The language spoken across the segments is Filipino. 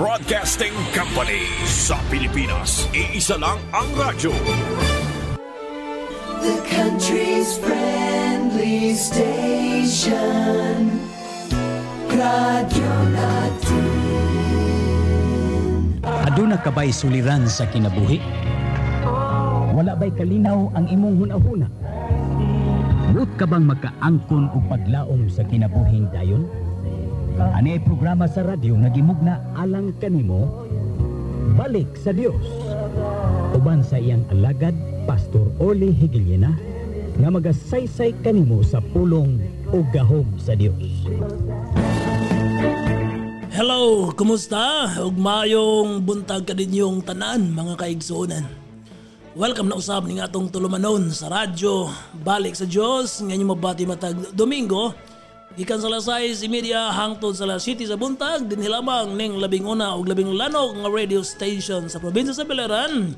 Broadcasting Company. Sa Pilipinas, iisa lang ang radyo. The country's friendly station. Radyo Natin. Aduna ka ba'y suliran sa kinabuhi? Wala ba'y kalinaw ang imong hunahuna? Buot ka bang magkaangkon o paglaom sa kinabuhing dayon? Ani ay programa sa radyo nga gimugna alang kanimo Balik sa Dios. Uban sa iyang alagad Pastor Orly Higiliena nga magasaysay kanimo sa pulong o gahom sa Dios. Hello, kumusta? Ug maayong buntag kaninyong tanan mga kaigsuonan. Welcome na usab ning atong tulumanon sa radyo Balik sa Dios nga inyo mabati matag Domingo. Gikan sa alas 6:30 hangtod sa alas 7 sa buntag dinhi lamang ning labing una ug labing lanog nga radio station sa probinsya sa Biliran,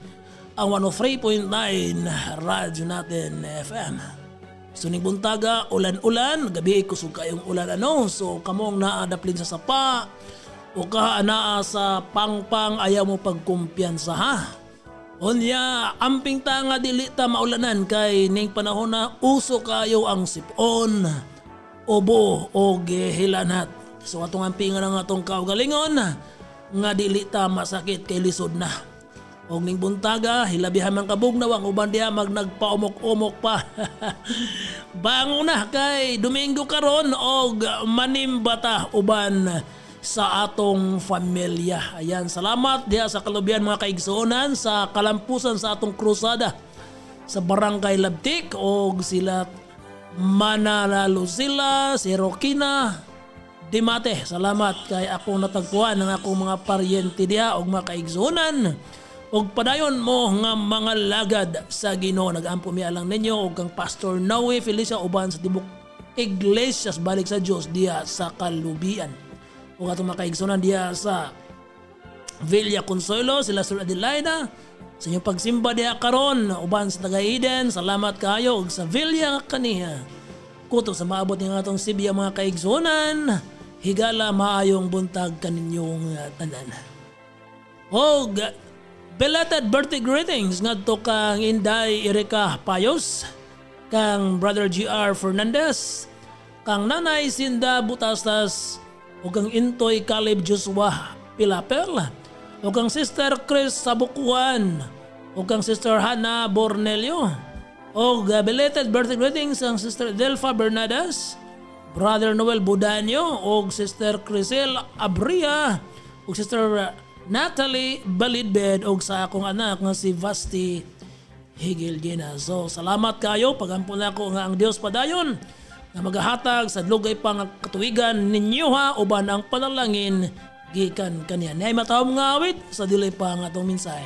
ang 103.9 Radyo Natin FM. So ning buntaga ulan-ulan, gabi kusog kayong ulan so kamong naadaplin sa sapa o ka anaa sa pangpang ayaw mo pagkumpiyansa ha. Unya amping ta nga dili ta maulanan kay ning panahon na uso kayo ang sipon, ubo o gihilanat. So atong ampingan ang atong kaugalingon nga dili ta masakit kay lisod na. Og ning buntaga hilabihan man kabugnaw ang uban diha nagpaumok-umok pa. Bango na kay Domingo karon og manimbata uban sa atong pamilya. Ayan, salamat diha sa kalubian mga kaigsuonan sa kalampusan sa atong krusada sa Barangay Labtik og sila Mananalo sila, si Rokina Dimate. Salamat kay akong natagpuan ng akong mga paryente diha og mga kaigsuonan. Og padayon mo nga mga lagad sa Ginoo, nag-ampo mi alang ninyo og kang Pastor Noe Felicia uban sa tibok Iglesias Balik sa Dios diha sa Kalubian. Og atong mga kaigsuonan diha sa Villa Consuelo, sila Sir Adelaida sa inyong pagsimba diha karon uban sa taga-Eden. Salamat kayo og sa Villa kaniya. Kuto sa maabot ning atong Sibya mga kaigsuonan, higala maayong buntag kaninyong tanan. Og belated birthday greetings ngadto kang Inday Erika Payos, kang Brother GR Fernandez, kang Nanay Sinda Butastas, o kang Intoy Caleb Joshua Pilapel, o kang Sister Chris Sabukuan, o kang Sister Hannah Bornelio, o belated birthday greetings ang Sister Delfa Bernardes, Brother Noel Budanyo, o Sister Crisel Abria, o Sister Natalie Balidbed, o sa akong anak nga si Vasti Higiliena. So salamat kayo, pagampun ako nga ang Dios padayon na magahatag sa dlugay pang katuigan ninyo ha, uban ang panalangin gikan kaniya. Nay matawag nga awit sa dilay pa nga itong mensahe.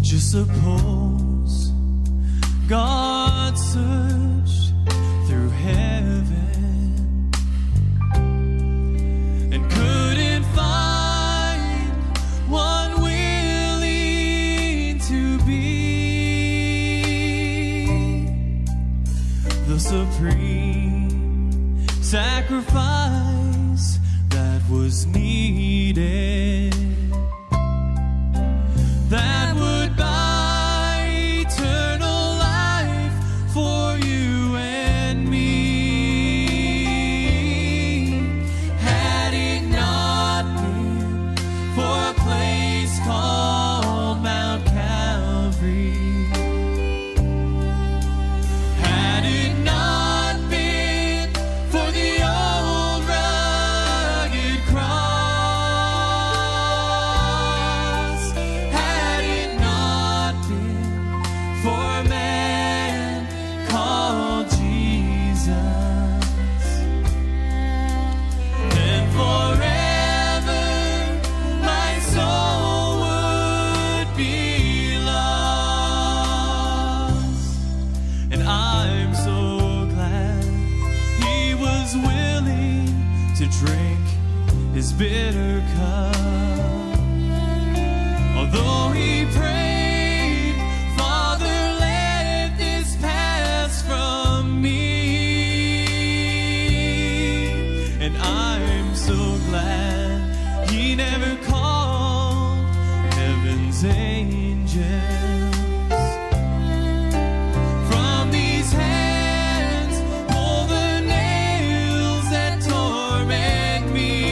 Just suppose God searched through heaven and couldn't find one willing to be the supreme sacrifice that was needed, that would buy eternal life for you and me. Had it not been for a place called Mount Calvary, had it not been for the old rugged cross, to drink his bitter cup. Although he prayed, Father, let this pass from me. And I'm so glad he never called heaven's angels. From these hands pull the nails that torment me.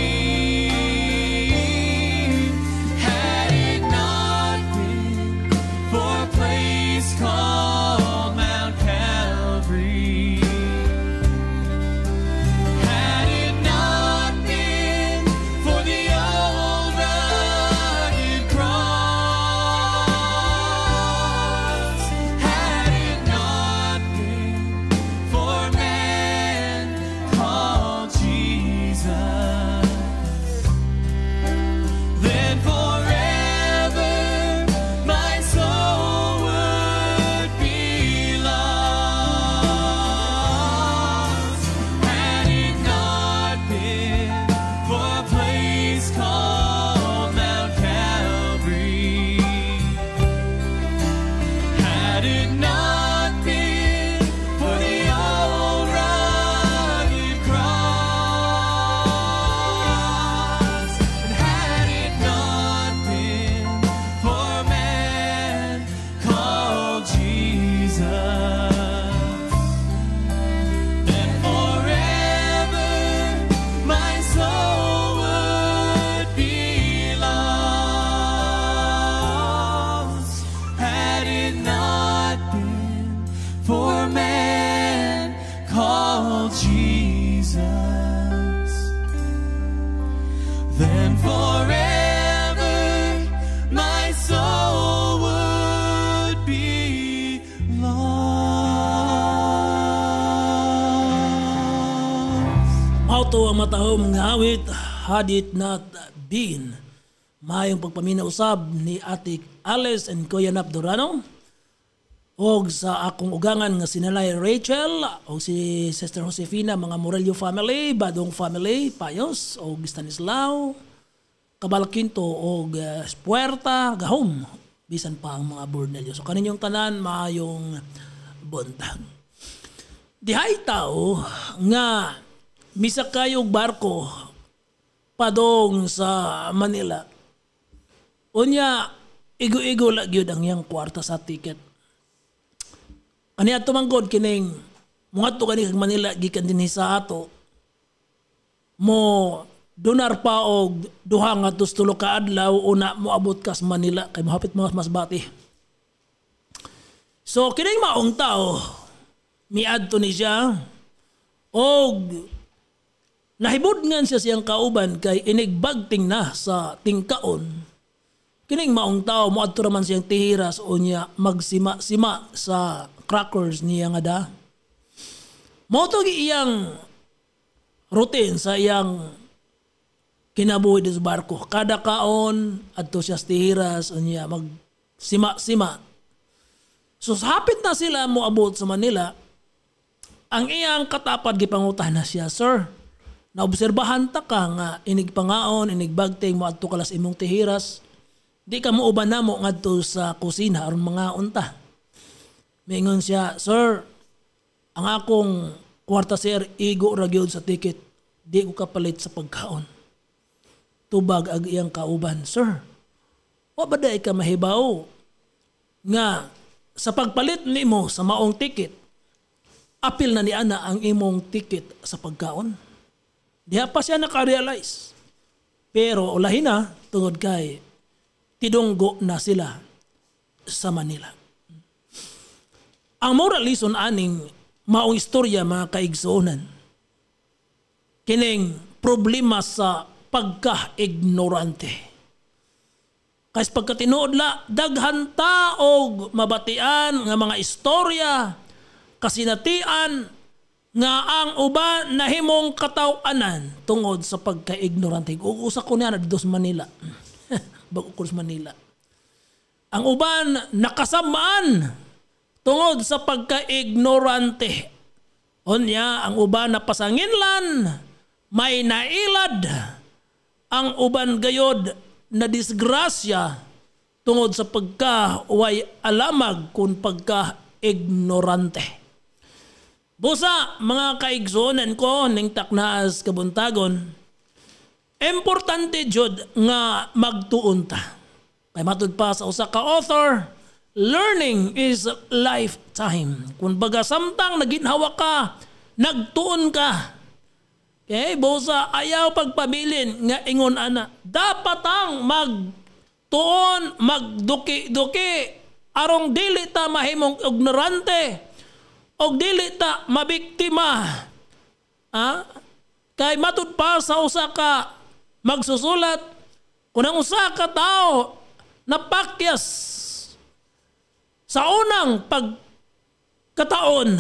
Had it not been for a place called Mount Calvary, had it not been for the old rugged cross, had it not been for a man called Jesus, then forever my soul would be lost. Had it not been for a place called Mount Calvary, had it not been for the old rugged cross, and had it not been for a man called Jesus, then forever my soul would be lost. Had it not been for a man called Jesus, then forever my soul would be lost. Mauto ang matahom nga awit, had it not been. Mayong pagpaminausab ni Ate Alice and Kuya Nap Durano. Og sa akong ugangan nga sinalay Rachel o si Sister Josefina, mga Morello family, Badong family, Payos o Stanislao, Cabalquinto o Puerta, Gahom, bisan pa ang mga Bornelio. So kaninyong tanan, mayong buntag. Dihay tao nga misa kayong barko padong sa Manila. Unya, igo-igo lagi ang iyang kwarta sa ticket. Kaniya tumanggod kining mga to kani kag Manila gikan dinhi sa ato mo donar pa og duha nga tulo ka adlaw una mo abot ka sa Manila kay mahapit mo mas bati. So kining maong tao miadto ni siya og nahibod ngan siya siyang kauban kay inigbagting na sa tingkaon. Kining maong tao moadto raman siyang tihiras o niya magsima-sima sa crackers niya nga da. Mao to iyang routine sa iyang kinabuhi sa barko. Kada kaon adto siya sa tihiras o niya magsima-sima. So hapit na sila moabot sa Manila. Ang iyang katapad gipangutana na siya, "Sir, naobserbahan ta ka nga inigpangaon, inigbagting mo adto kalas imong tihiras. Di ka mo uban namo ngadto sa kusina aron mga unta." Mingon siya, "Sir, ang akong kwarta sir igo ra gyud sa ticket. Di ko kapalit sa pagkaon." Tubag ag iyang kauban, "Sir, wa ba day ka mahibaw nga sa pagpalit nimo sa maong ticket, apil na ni ana ang imong ticket sa pagkaon?" Diha pa siya naka-realize. Pero ulahin na tungod kay tidunggo na sila sa Manila. Ang moral lesson aning maong istorya mga kaigsuonan, kining problema sa pagka-ignorante. Kasi pagkatinuod la, daghan ta og mabatian nga mga istorya, kasinatian nga ang uban nahimong kataw-anan tungod sa pagka-ignorante. Usa ko niya na dito sa Manila. Bago ko sa Manila. Ang uban nakasamaan tungod sa pagka-ignorante. Onya, ang uban napasanginlan may nailad ang uban gayod na disgrasya tungod sa pagka way alamag kung pagka ignorante. Busa mga kaigsunan ko ning taknaas kabuntagon, importante jud nga magtuon ta. Kay matud pa sa usa ka author, learning is lifetime. Kung baga samtang naginhawa ka, nagtuon ka. Okay, busa ayaw pagpabilin nga ingon ana. Dapat ang magtuon, magduki-duki arong dili ta mahimong ignorante og dili ta mabiktima. Kay matud pa sa usa ka magsusulat, kung ang usa ka tao napakyas sa unang pagkataon,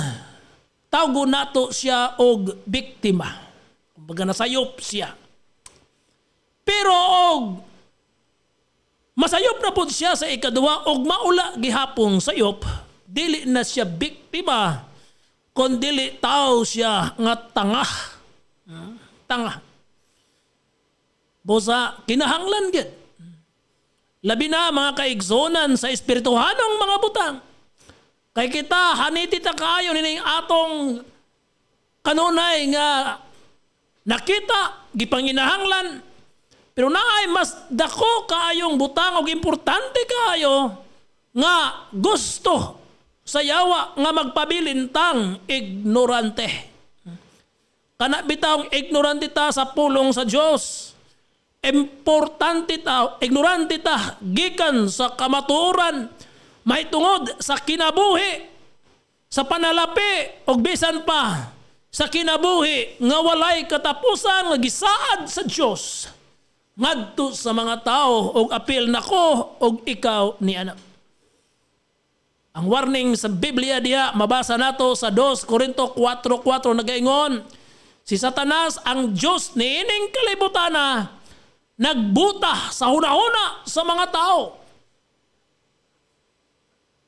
tawgo nato siya og biktima. Kumbaga nasayop siya. Pero og masayop na po siya sa ikaduwa og maula gihapong sayop, dili na siya biktima, kundi tao siya nga tanga. Tanga. Busa kinahanglan gid. Labi na mga kaigsonan sa espirituhanong mga butang. Kay kita haniti ta kayo ni atong kanunay nga nakita gipanginahanglan, pero naay mas dako kaayong butang og importante kaayo nga gusto sa yawa nga magpabilintang ignorante. Kana bitawng ignorante ta sa pulong sa Dios. Importante ta, ignorante ta gikan sa kamatuoran, mahitungod sa kinabuhi, sa panalapi og bisan pa sa kinabuhi nga walay katapusan nga gisaad sa Dios ngadto sa mga tao og apil nako og ikaw ni anak. Ang warning sa Biblia diha mabasa nato sa 2 Korinto 4:4 nagaingon, si Satanas ang Dios niining kalibutana nagbuta sa hunahuna sa mga tao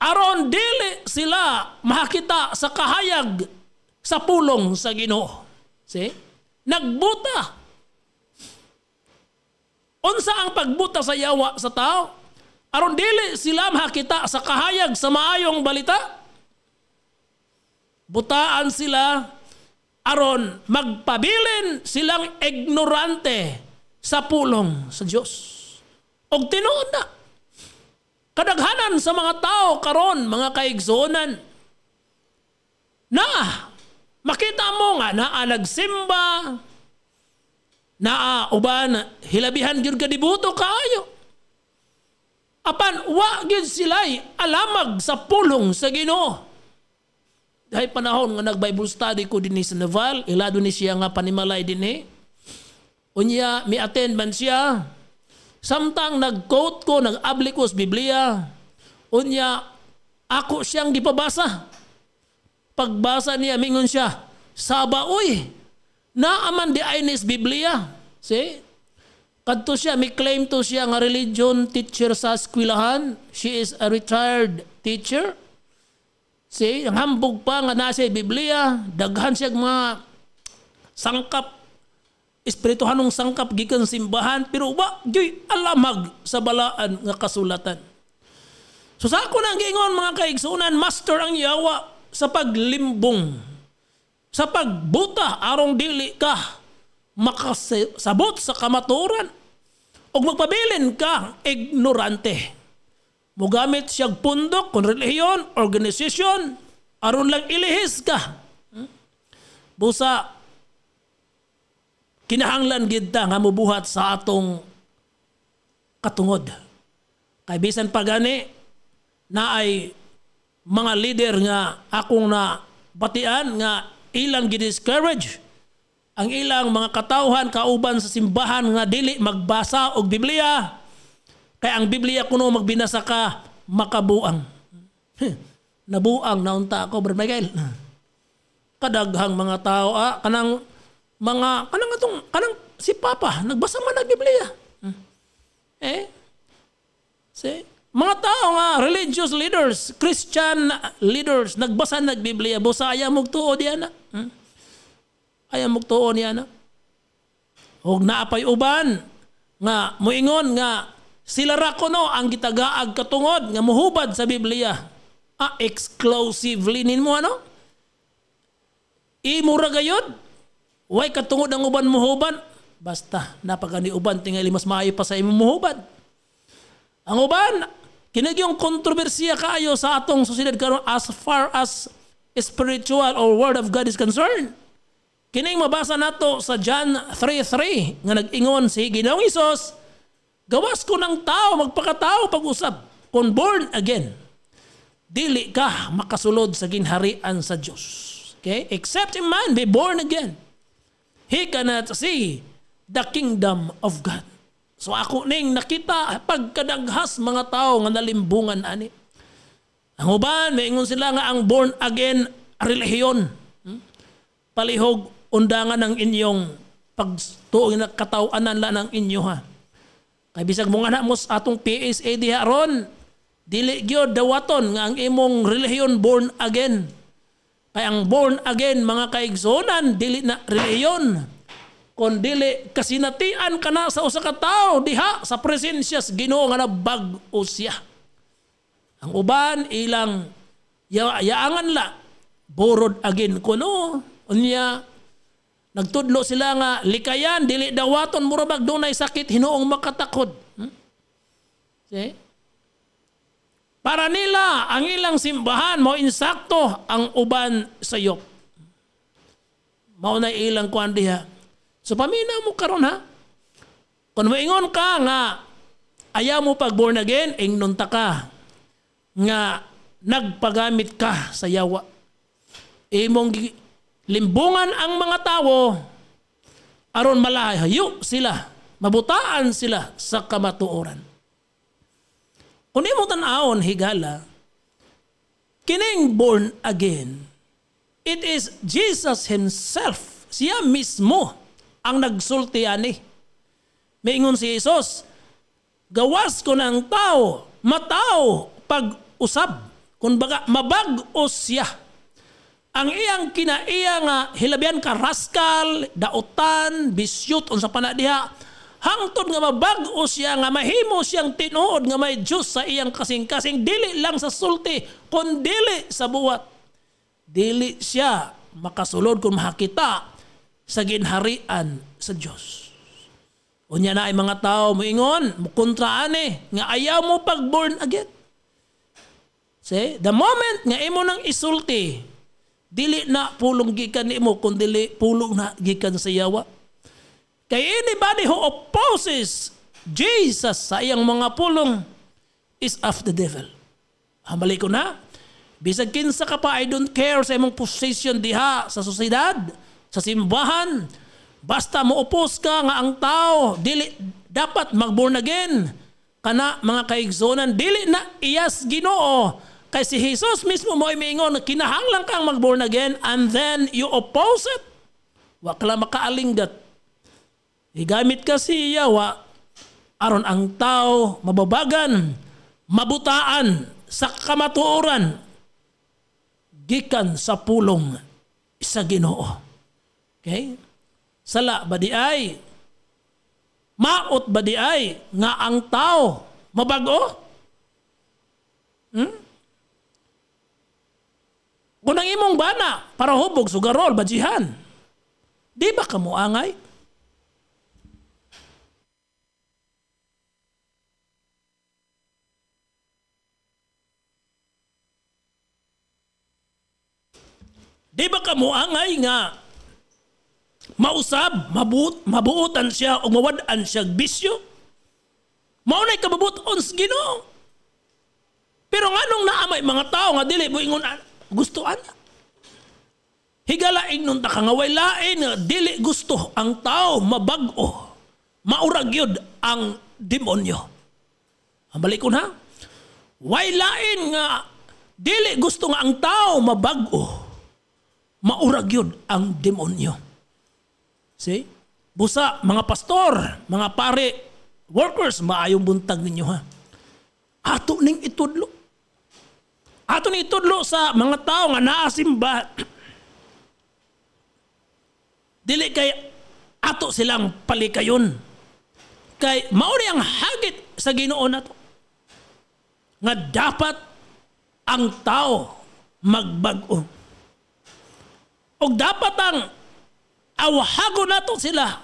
aron dili sila makakita sa kahayag sa pulong sa Ginoo. See? Nagbuta. Unsa ang pagbuta sa yawa sa tao? Aron dili sila makakita sa kahayag sa maayong balita. Butaan sila aron magpabilin silang ignorante sa pulong sa Dios. Og tinuod na. Kadaghanan sa mga tao karon mga kaigsuonan na makita mo nga naa nagsimba, naa uban hilabihan gyud kadibuto kaayo. Apan wa gyud sila'y alamag sa pulong sa Ginoo. Dahil panahon nga nag-Bible study ko dinhi sa Naval, ilado ni siya nga panimalay dinhi. Unya mi-attend man siya. Samtang nag-quote ko, nag-abli ko sa Biblia. Unya ako siyang gipabasa. Pagbasa niya, mingon siya, Saba, uy, naaman di aynis Biblia. See? Kadto siya, may claim to siya nga religion teacher sa eskwelahan. She is a retired teacher. See? Ang hambog pa nga nasa Biblia, daghan siya mga sangkap, espirituhanong sangkap gikan simbahan, pero wa gyoy alamag sa balaan nga kasulatan. So sa ako nang giingon mga kaigsunan, master ang yawa sa paglimbong, sa pagbuta arong dili ka makasabot sa kamaturan o magpabilin ka ignorante. Mugamit siyag pundok kung relihiyon, organisasyon, aron lang ilihis ka. Busa, kinahanglan gid ta nga mubuhat sa atong katungod. Kay bisan pa gani na ay mga leader nga akong na batian nga ilang gi-discourage ang ilang mga katawhan kauban sa simbahan nga dili magbasa og Biblia. Kay ang Biblia kuno magbinasa ka makabuang. Nabuang naunta ako, Brother Michael. Kadaghang mga tao kanang si Papa nagbasa man ng Biblia. Mga tao nga religious leaders, Christian leaders nagbasa ng Biblia, busa aya mog tuo diyan na. Aya mog tuo niya na. Ug naapay uban nga moingon nga sila ra kuno ang gitagaag katungod nga muhubad sa Biblia. Exclusively ninmo ano? Imo ra gayud. Way katungod ang uban muhubad. Basta napagani uban tingali mas maayo pa sa imo muhubad. Ang uban kinagyong kontrobersiya kaayo sa atong sosyedad karon as far as spiritual or word of God is concerned. Kining mabasa nato sa John 3:3 nga nag-ingon si Ginoong Hesus, gawas ko ng tao magpakatao pag-usab kung born again. Dili ka makasulod sa ginharian sa Dios. Okay? Except a man be born again, he cannot see the kingdom of God. So ako ning nakita pagkadaghas mga tao nga nalimbungan ani. Ang uban maingon sila nga ang born again relihiyon. Palihog undangan ng inyong pagtuo na katawanan la ng inyo ha. Kay bisag mo nga na mo atong PSA diha ron, dili gyud dawaton nga ang imong relihiyon born again. Kay ang born again mga kaigsonan dili na relihiyon, kon dili kasinatian kana sa usa ka tawo diha sa presensya sa Ginoo nga nabag-o siya. Ang uban ilang yaangan la borod again kuno unya. Nagtudlo sila nga likayan dili dawaton murabag dunay sakit hinuong makatakod. See? Para nila ang ilang simbahan mao insakto ang uban sayop. Mao na ilang kuan diha. So paminaw mo karon ha. Kung moingon ka nga ayaw mo pag born again, ingnon ta ka nga nagpagamit ka sa yawa. Imong limbungan ang mga tao aron malayo sila, mabutaan sila sa kamatuoran. Kung imo tan-awon higala, kining born again, it is Jesus himself, siya mismo ang nagsulti ani. Maingon si Jesus, gawas ko ng tao, matao pag-usab, kung baga mabag-o siya. Ang iyang kinaiya nga hilabihan ka raskal, dautan, bisyut unsa pa na diha, hangtod nga mabag-o siya nga mahimo siyang tinuod nga may Dios sa iyang kasing-kasing, dili lang sa sulti kun dili sa buwat. Dili siya makasulod kung makakita sa ginharian sa Dios. Unya na ay mga tao moingon, mukontra ani nga ayaw mo pag born again. See, the moment nga imo nang isulti, dili na pulong gikan nimo kun dili pulong na gikan sa yawa. Kay anybody who opposes Jesus sa iyang mga pulong is of the devil. Hamali ko na. Bisag kinsa ka pa, I don't care sa imong position diha sa sosyedad, sa simbahan. Basta mo oppose ka nga ang tao dili dapat mag-born again. Kana mga kaigsonan, dili na iyas Ginoo. Kay si Jesus mismo mo ay maingon, kinahanglan kang mag-born again and then you oppose it. Wa ka lang makaalinggat. Igamit ka si yawa aron ang tao mababagan, mabutaan sa kamatuoran gikan sa pulong sa Ginoo. Okay? Sala ba di ay? Maot ba di ay nga ang tao mabago? Kung ang imong bana para hubog sugarol bajihan, di ba ka moangay? Di ba ka moangay nga mausab, mabuutan siya o mawad-an siya bisyo? Maunay kababuton sa Ginoo. Pero nganong naamay mga tao nga dili mo ingon gustuan na. Higala ingnon ta nga way lain nga dili gusto ang tao mabag-o. Maurag yun ang demonyo. Ang balik ko na. Way lain nga dili gusto nga ang tao mabag-o. Maurag yun ang demonyo. See? Busa, mga pastor, mga pare, workers, maayong buntag ninyo ha. Ato ning itudlo. Ato ni itudlo sa mga tao nga naasimba. Dili kay ato ato silang palikayon. Kay mauni ang hagit sa Ginoo nato nga dapat ang tao magbag-o. O dapat ang awahago nato sila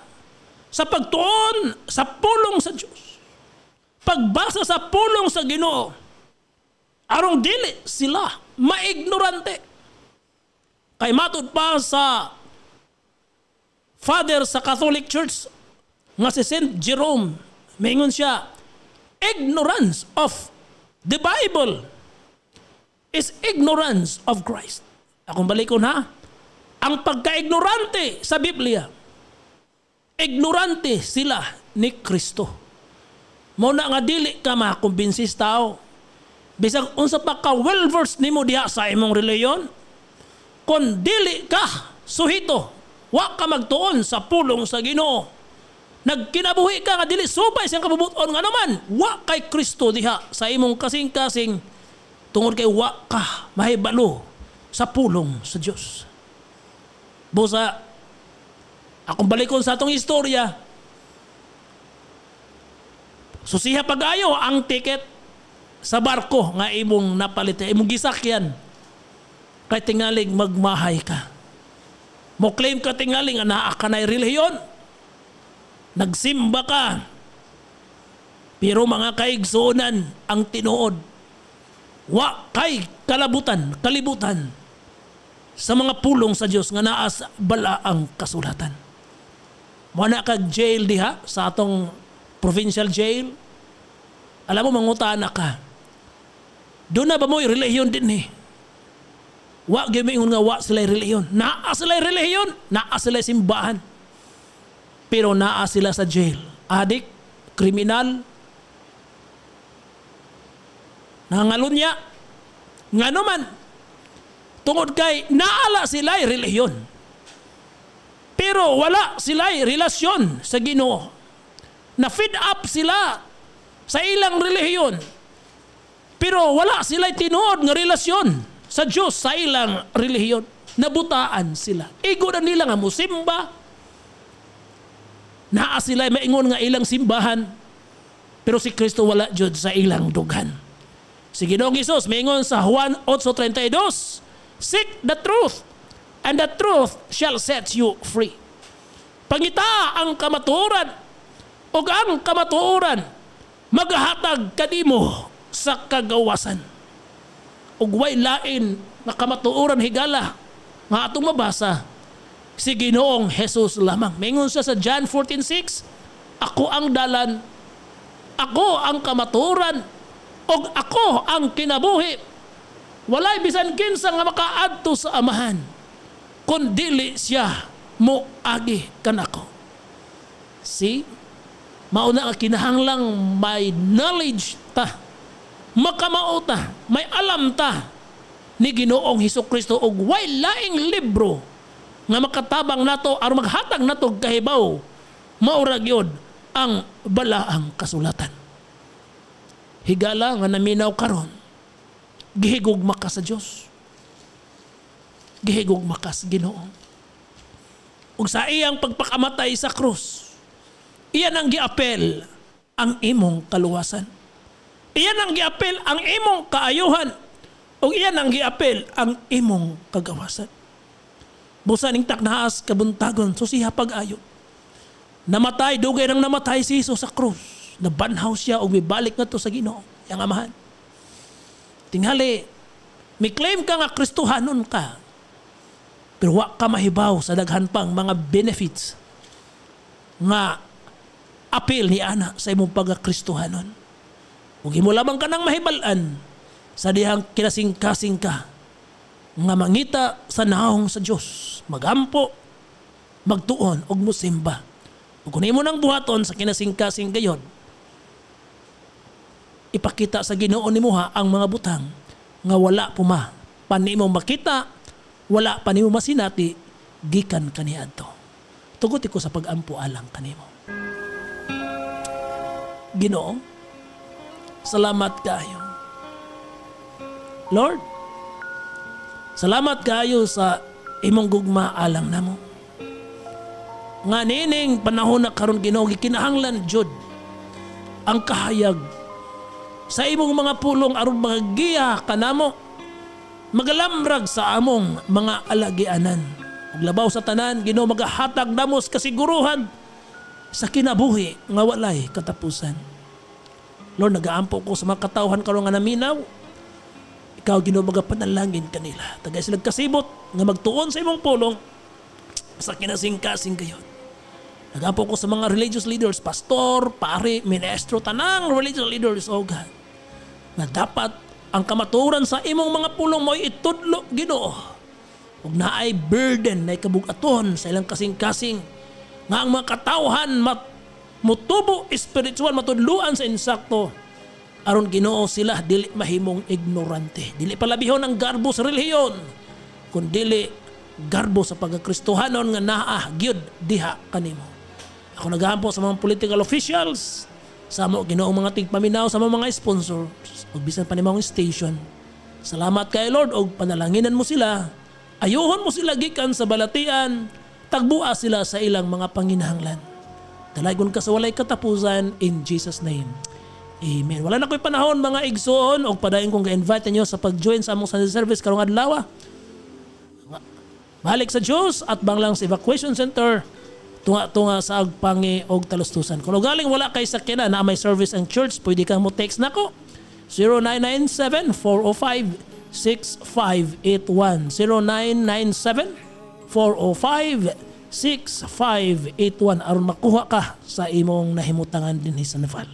sa pagtuon sa pulong sa Diyos. Pagbasa sa pulong sa Ginoo, arong dili sila maignorante. Kay matud pa sa father sa Catholic Church nga si Saint Jerome, maingon siya, ignorance of the Bible is ignorance of Christ. Akong balikon ha, ang pagka-ignorante sa Biblia, ignorante sila ni Kristo. Muna nga dili ka makumbinsis tao. Bisag unsa pa ka well-versed nimo diha sa imong reliyon, kung dili ka suhito, wa ka magtuon sa pulong sa Ginoo, nagkinabuhi ka nga dili subay siyang kabubuton nga naman, wa kay Kristo diha sa imong kasing-kasing, tungod kay wa ka mahibalo sa pulong sa Dios. Busa, akong balikon sa atong istorya, susiha pag-ayo ang ticket sa barko nga imong napalit, imong gisakyan, kay tingaling magmahay ka. Mo claim ka tingaling nga naa ka na'y relihiyon, nagsimba ka, pero mga kaigsuonan ang tinuod, wa kay kalibutan sa mga pulong sa Dios nga naa sa balaang kasulatan. Muna kag jail diha sa atong provincial jail, alam mo mangutana ka, doon na ba mo relihiyon din eh? Wa gimingon nga wa sila relihiyon. Naa sila relihiyon, naa sila simbahan. Pero naa sila sa jail. Adik, kriminal, nangalunya, nga naman, tungod kay naala sila relihiyon. Pero wala sila relasyon sa Ginoo. Na-feed up sila sa ilang relihiyon. Pero wala sila tinuod nga relasyon sa Diyos sa ilang relihiyon. Nabutaan sila. Igo na nila nga musimba. Naa sila maingon nga ilang simbahan. Pero si Kristo wala jud sa ilang dughan. Si Ginoong Hesus maingon sa Juan 8:32, seek the truth, and the truth shall set you free. Pangita ang kamatuoran, ug ang kamatuoran maghatag kadimo sa kagawasan. Ug way lain nga kamatuoran higala nga atong mabasa si Ginoong Hesus lamang. Maingon siya sa John 14:6, ako ang dalan, ako ang kamatuoran, ug ako ang kinabuhi. Walay bisan kinsa nga makaadto sa Amahan kun dili siya moagi kanako. See? Mauna ka kinahanglang may knowledge ta, makamao ta, may alam ta ni Ginoong Hesukristo ug way laing libro nga makatabang nato aron maghatag nato kahibaw, maura gyud ang balaang kasulatan. Higala nga naminaw karon, gihigugma ka sa Dios, gihigugma ka sa Ginoo. Ug sa iyang pagpakamatay sa krus, iyan ang giapel ang imong kaluwasan. Iyan ang giapel ang imong kaayuhan. O iyan ang giapel ang imong kagawasan. Busa ning taknaas kabuntagon susiha pag-ayo. Namatay, dugay nang namatay si Jesus sa krus. Nabanhaw siya o mibalik nga to sa Ginoo, yang Amahan. Tingali, may claim ka nga Kristohanon ka, pero wa ka mahibaw sa daghan pang mga benefits nga apil ni ana sa imong pagka-Kristohanon. Ug imo lamang ka nang mahibalan sa dihang kinasing-kasing ka nga mangita sa naong sa Dios, magampo, magtuon og musimba. Ug kun imo nang buhaton sa kinasing-kasing gayon, ipakita sa Ginoo nimuha ang mga butang nga wala puma panimo makita, wala panimo masinati gikan kaniadto. Tugot ko sa pagampo alang kanimo. Ginoo, salamat kayo. Lord, salamat kayo sa imong gugma alang namo. nga nining panahon na karon Ginoo gikinahanglan jud ang kahayag sa imong mga pulong aron magagiya kanamo magalamrag sa among mga alagianan. Ug labaw sa tanan Ginoo magahatag namos kasiguruhan sa kinabuhi nga walay katapusan. Lord, nagaampo ko sa mga katawhan karon nga naminaw. Ikaw Ginoo magapanalangin kanila. Tagay sila kasibot nga magtuon sa imong pulong sa kinasing-kasing gayon. Nagaampo ko sa mga religious leaders, pastor, pare, ministro, tanang religious leaders, oh God, na dapat ang kamaturan sa imong mga pulong mo itudlo Ginoo. Ug naay burden na ikabugaton sa ilang kasing-kasing nga ang mga katawhan mutubo espiritual matudluan sa insakto aron Ginoo sila dili mahimong ignorante, dili palabihon ang garbo sa relihiyon kundi garbo sa pagkakristohanon nga naa gyud diha kanimo. Ako nagahampo sa mga political officials, sa mo Ginoo mga tigpaminaw sa mga sponsors ug bisan pa nimong station. Salamat kay Lord og panalanginan mo sila. Ayuhon mo sila gikan sa balatian, tagbua sila sa ilang mga panginahanglan. Dalaygon ka sa walay katapusan in Jesus name. Amen. Wala na ko'y panahon mga igsoon o padayon kong ga-invite niyo sa pag-join sa among Sunday service karong adlaw. Balik sa Diyos at banglang sa evacuation center tunga sa agpangi og talustusan. Kung galing wala kay sakyanan na may service ang church, pwede kang mo text nako 0997-405-6581 0997-405-6581 aron makuha ka sa imong nahimutangan dinhi sa Naval.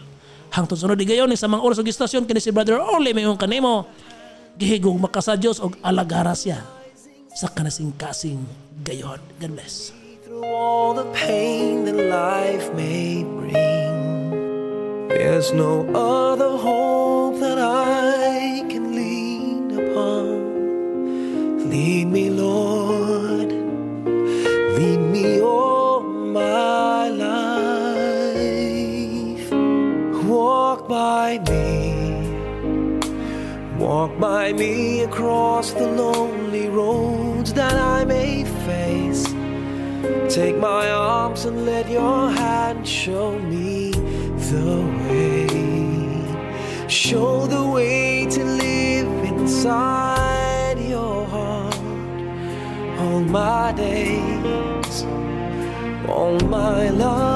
Hangtod sunod gayon sa mga oras og istasyon kini si Brother Orly mayong kanimo gihigog makasa Dios og alagara siya sa kanasing-kasing gayon. God bless. Through all the pain that life may bring, there's no other hope that I can lean upon. Lead me, Lord, lead me all my life. Walk by me across the lonely roads that I may face. Take my arms and let your hand show me the way. Show the way to live inside your heart all my days, all my life.